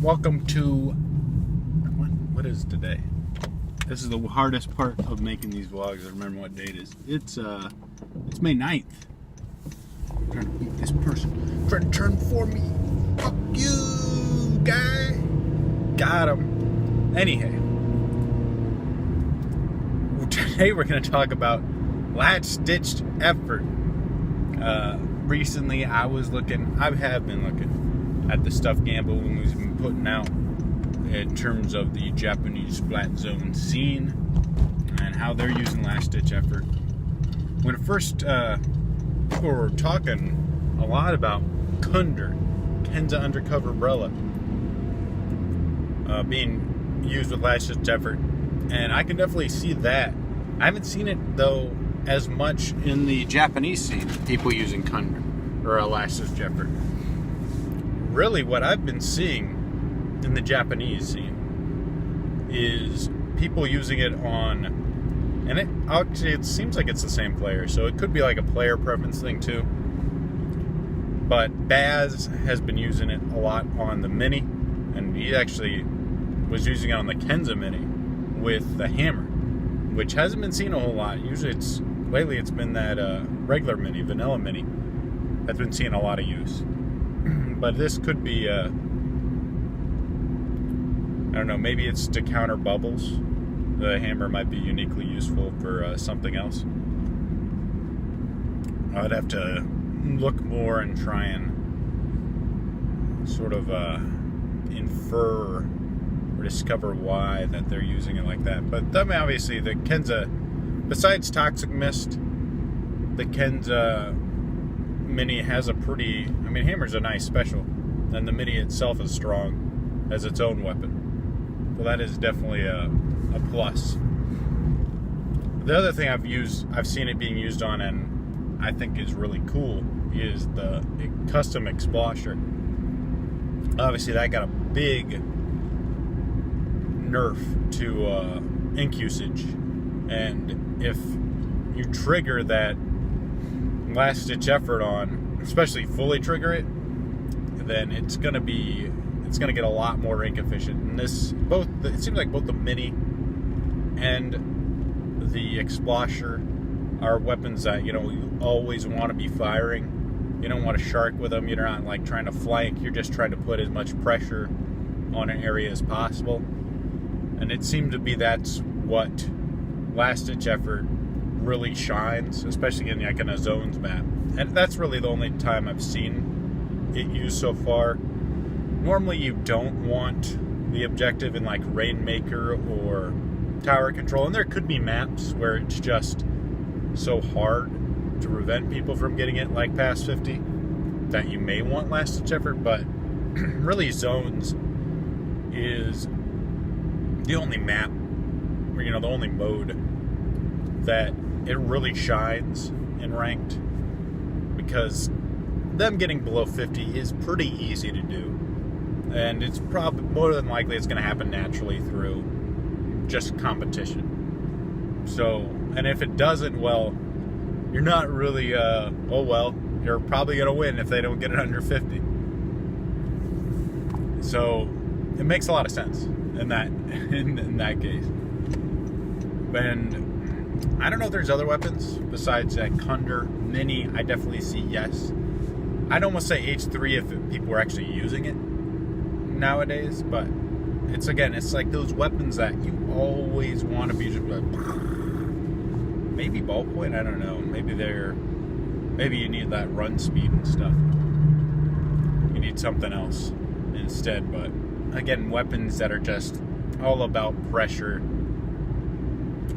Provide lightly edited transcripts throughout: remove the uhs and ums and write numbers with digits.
Welcome to what is today? This is the hardest part of making these vlogs. I remember what date it is. It's May 9th. I'm trying to beat this person. Trying to turn for me. Fuck you, guy. Got him. Anyhow, today we're going to talk about last-ditch effort. Recently, I have been looking at the stuff Gamble has been putting out in terms of the Japanese Splat Zone scene and how they're using last-ditch effort. When at first, people were talking a lot about Kenza Undercover Umbrella being used with last-ditch effort, and I can definitely see that. I haven't seen it, though, as much in the Japanese scene, people using Kunda or a last-ditch effort. Really, what I've been seeing in the Japanese scene is people using it on, and it seems like it's the same player, so it could be like a player preference thing too. But Baz has been using it a lot on the Mini, and he actually was using it on the Kenza Mini with the hammer, which hasn't been seen a whole lot. Usually lately it's been that regular Mini, vanilla Mini, that's been seeing a lot of use. But this could be, I don't know, maybe it's to counter bubbles. The hammer might be uniquely useful for something else. I'd have to look more and try and sort of infer or discover why that they're using it like that. But then obviously the Kenza, besides Toxic Mist, the Kenza Mini has a pretty, hammer's a nice special, and the Mini itself is strong as its own weapon. So that is definitely a plus. The other thing I've seen it being used on, and I think is really cool, is the custom Explosion. Obviously that got a big nerf to ink usage, and if you trigger that last-ditch effort on, especially fully trigger it, then it's gonna get a lot more ink efficient. And it seems like both the Mini and the Explosion are weapons that you always want to be firing. You don't want to shark with them. You're not like trying to flank. You're just trying to put as much pressure on an area as possible. And it seemed to be that's what last-ditch effort really shines, especially in like in a zones map. And that's really the only time I've seen it used so far. Normally you don't want the objective in like Rainmaker or Tower Control, and there could be maps where it's just so hard to prevent people from getting it, like past 50, that you may want last-ditch effort. But really zones is the only map, or the only mode that it really shines in ranked, because them getting below 50 is pretty easy to do, and it's probably more than likely it's going to happen naturally through just competition. So, and if it doesn't, well, you're not really you're probably going to win if they don't get it under 50. So it makes a lot of sense in that in that case. And I don't know if there's other weapons besides that Kunda Mini. I definitely see yes. I'd almost say H3 if people were actually using it nowadays, but it's like those weapons that you always want to be just like, maybe ballpoint, I don't know. Maybe you need that run speed and stuff. You need something else instead, but again, weapons that are just all about pressure,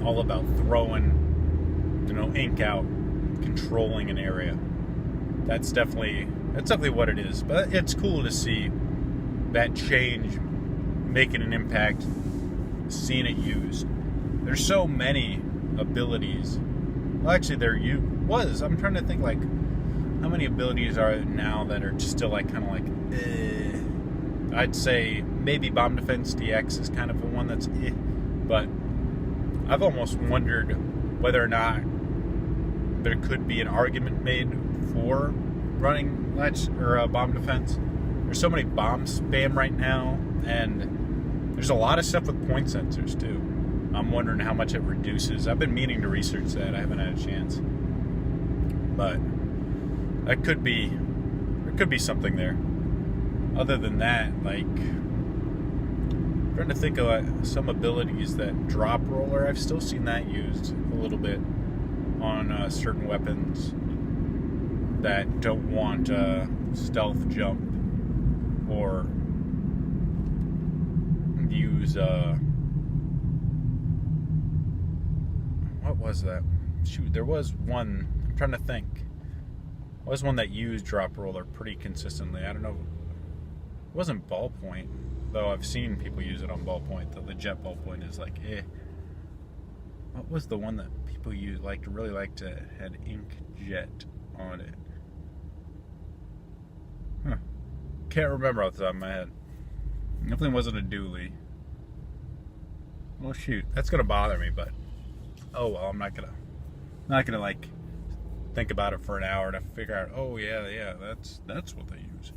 all about throwing, ink out, controlling an area. That's definitely what it is. But it's cool to see that change making an impact, seeing it used. There's so many abilities. Well, actually, I'm trying to think like how many abilities are there now that are just still like kind of like. I'd say maybe Bomb Defense DX is kind of the one that's but I've almost wondered whether or not there could be an argument made for running bomb defense, there's so many bomb spam right now, and there's a lot of stuff with point sensors too. I'm wondering how much it reduces. I've been meaning to research that. I haven't had a chance, but that could be, there could be something there. Other than that, like, I'm trying to think of some abilities that drop roller. I've still seen that used a little bit on certain weapons that don't want stealth jump or use what was that? Shoot, there was one. I'm trying to think. There was one that used drop roller pretty consistently. I don't know. It wasn't ballpoint, though. I've seen people use it on ballpoint. Though the jet ballpoint is like, eh. What was the one that people use really liked to had inkjet on it? Huh. Can't remember off the top of my head. Definitely wasn't a dually. Well, shoot, that's gonna bother me, but oh well. I'm not gonna like think about it for an hour to figure out. Oh yeah, that's what they use.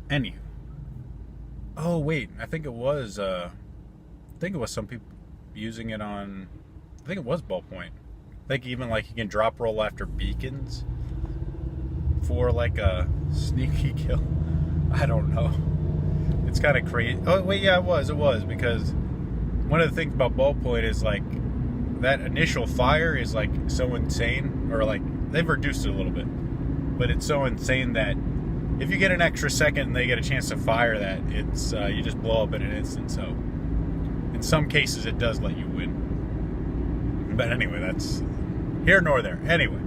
Anywho. Oh wait, I think it was some people using it on. I think it was ballpoint. I think even like you can drop roll after beacons for like a sneaky kill. I don't know. It's kind of crazy. Oh wait, yeah, it was because one of the things about ballpoint is like that initial fire is like so insane, or like they've reduced it a little bit, but it's so insane that if you get an extra second and they get a chance to fire that, it's you just blow up in an instant. So in some cases it does let you win. But anyway, that's here nor there. Anyway,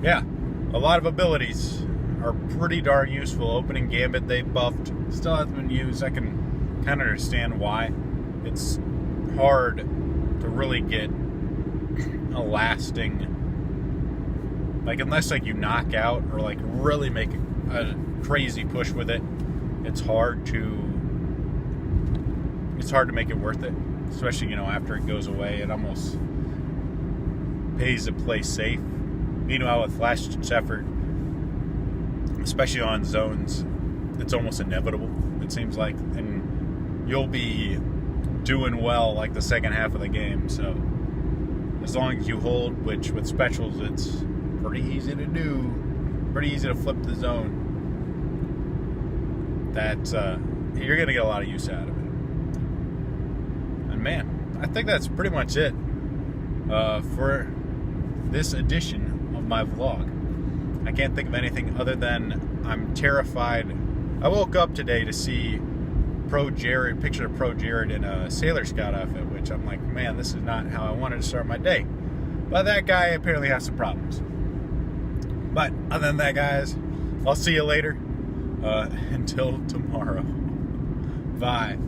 yeah, a lot of abilities are pretty darn useful. Opening Gambit they buffed, still hasn't been used. I can kind of understand why. It's hard to really get a lasting, like, unless like you knock out or like really make a crazy push with it, it's hard to make it worth it. Especially, after it goes away, it almost pays to play safe. Meanwhile, with Flash Effort, especially on zones, it's almost inevitable, it seems like, and you'll be doing well like the second half of the game. So as long as you hold, which with specials it's pretty easy to do, pretty easy to flip the zone, that you're gonna get a lot of use out of it. And man, I think that's pretty much it for this edition of my vlog. I can't think of anything other than I'm terrified. I woke up today to see picture of Pro Jared in a Sailor Scout outfit, which I'm like, man, this is not how I wanted to start my day. But that guy apparently has some problems. But other than that, guys, I'll see you later. Until tomorrow. Bye.